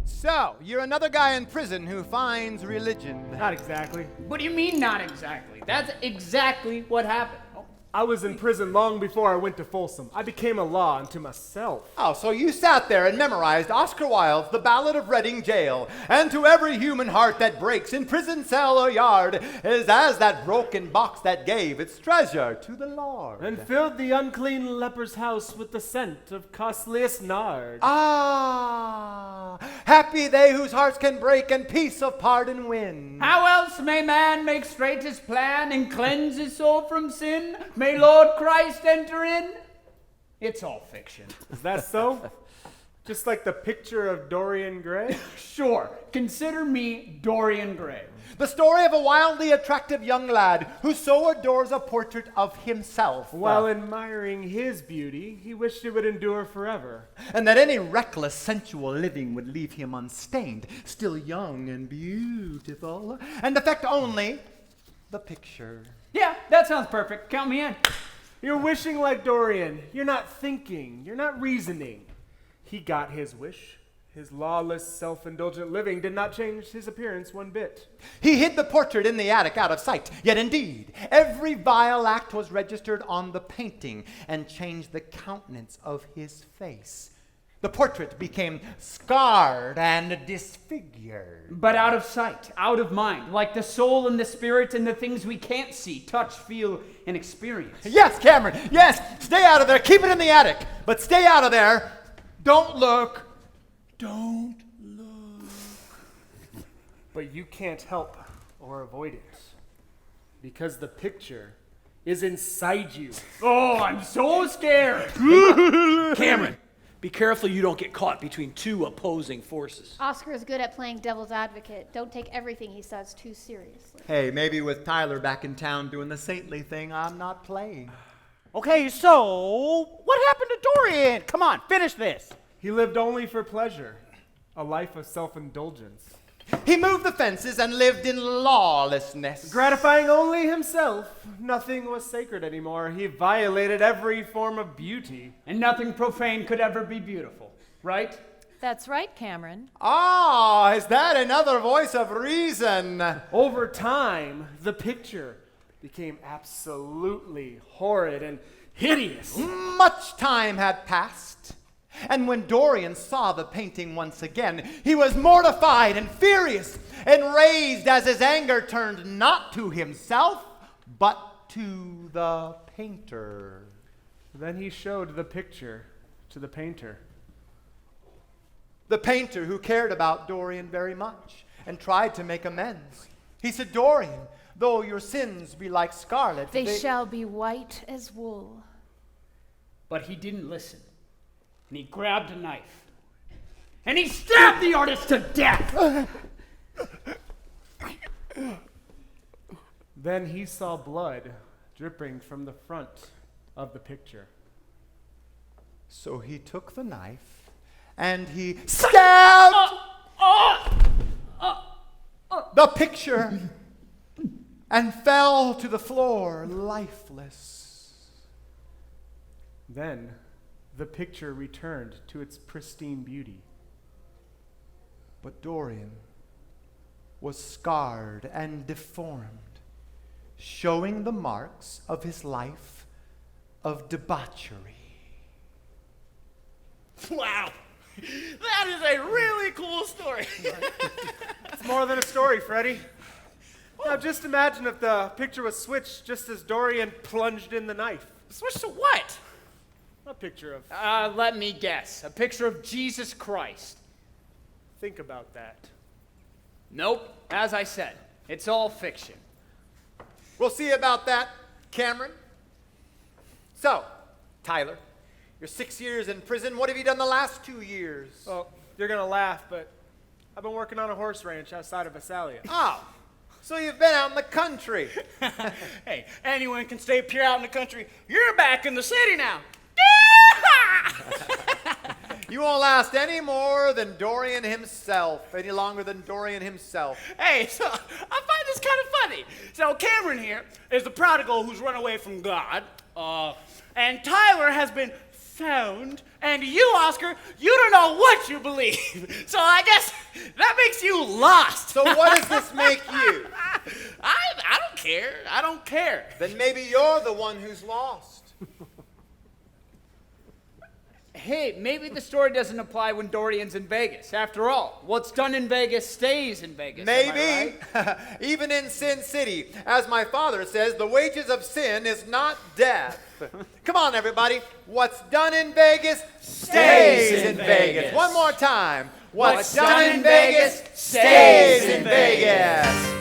So, you're another guy in prison who finds religion. Not exactly. What do you mean, not exactly? That's exactly what happened. I was in prison long before I went to Folsom. I became a law unto myself. Oh, so you sat there and memorized Oscar Wilde's The Ballad of Reading Jail. And to every human heart that breaks in prison cell or yard is as that broken box that gave its treasure to the Lord. And filled the unclean leper's house with the scent of costliest nard. Ah, happy they whose hearts can break and peace of pardon win. How else may man make straight his plan and cleanse his soul from sin? May Lord Christ enter in? It's all fiction. Is that so? Just like the picture of Dorian Gray? Sure, consider me Dorian Gray. The story of a wildly attractive young lad who so adores a portrait of himself. While admiring his beauty, he wished it would endure forever. And that any reckless, sensual living would leave him unstained, still young and beautiful, and affect only the picture. Yeah, that sounds perfect. Count me in. You're wishing like Dorian. You're not thinking. You're not reasoning. He got his wish. His lawless, self-indulgent living did not change his appearance one bit. He hid the portrait in the attic out of sight. Yet indeed, every vile act was registered on the painting and changed the countenance of his face. The portrait became scarred and disfigured. But out of sight, out of mind, like the soul and the spirit and the things we can't see, touch, feel, and experience. Yes, Cameron, yes, stay out of there. Keep it in the attic. But stay out of there. Don't look. Don't look. But you can't help or avoid it. Because the picture is inside you. Oh, I'm so scared. Cameron, be careful you don't get caught between two opposing forces. Oscar is good at playing devil's advocate. Don't take everything he says too seriously. Hey, maybe with Tyler back in town doing the saintly thing, I'm not playing. Okay, so what happened to Dorian? Come on, finish this. He lived only for pleasure, a life of self-indulgence. He moved the fences and lived in lawlessness. Gratifying only himself, nothing was sacred anymore. He violated every form of beauty. And nothing profane could ever be beautiful, right? That's right, Cameron. Ah, is that another voice of reason? Over time, the picture became absolutely horrid and hideous. Much time had passed, and when Dorian saw the painting once again, he was mortified and furious, enraged as his anger turned not to himself, but to the painter. Then he showed the picture to the painter. The painter who cared about Dorian very much and tried to make amends. He said, Dorian, though your sins be like scarlet, They shall be white as wool. But he didn't listen. And he grabbed a knife. And he stabbed the artist to death. Then he saw blood dripping from the front of the picture. So he took the knife and he stabbed the picture and fell to the floor lifeless. Then the picture returned to its pristine beauty. But Dorian was scarred and deformed, showing the marks of his life of debauchery. Wow, that is a really cool story. It's more than a story, Freddie. Now just imagine if the picture was switched just as Dorian plunged in the knife. Switch to what? A picture of... Let me guess. A picture of Jesus Christ. Think about that. Nope. As I said, it's all fiction. We'll see about that, Cameron. So, Tyler, you're 6 years in prison. What have you done the last 2 years? Well, you're going to laugh, but I've been working on a horse ranch outside of Visalia. Oh, so you've been out in the country. Hey, anyone can stay pure out in the country. You're back in the city now. You won't last any more than Dorian himself, any longer than Dorian himself. Hey, so I find this kind of funny. So Cameron here is the prodigal who's run away from God, and Tyler has been found, and you, Oscar, you don't know what you believe. So I guess that makes you lost. So what does this make you? I don't care. I don't care. Then maybe you're the one who's lost. Hey, maybe the story doesn't apply when Dorian's in Vegas. After all, what's done in Vegas stays in Vegas. Maybe. Even in Sin City, as my father says, the wages of sin is not death. Come on, everybody. What's done in Vegas stays in Vegas. One more time. What's done in Vegas stays in Vegas.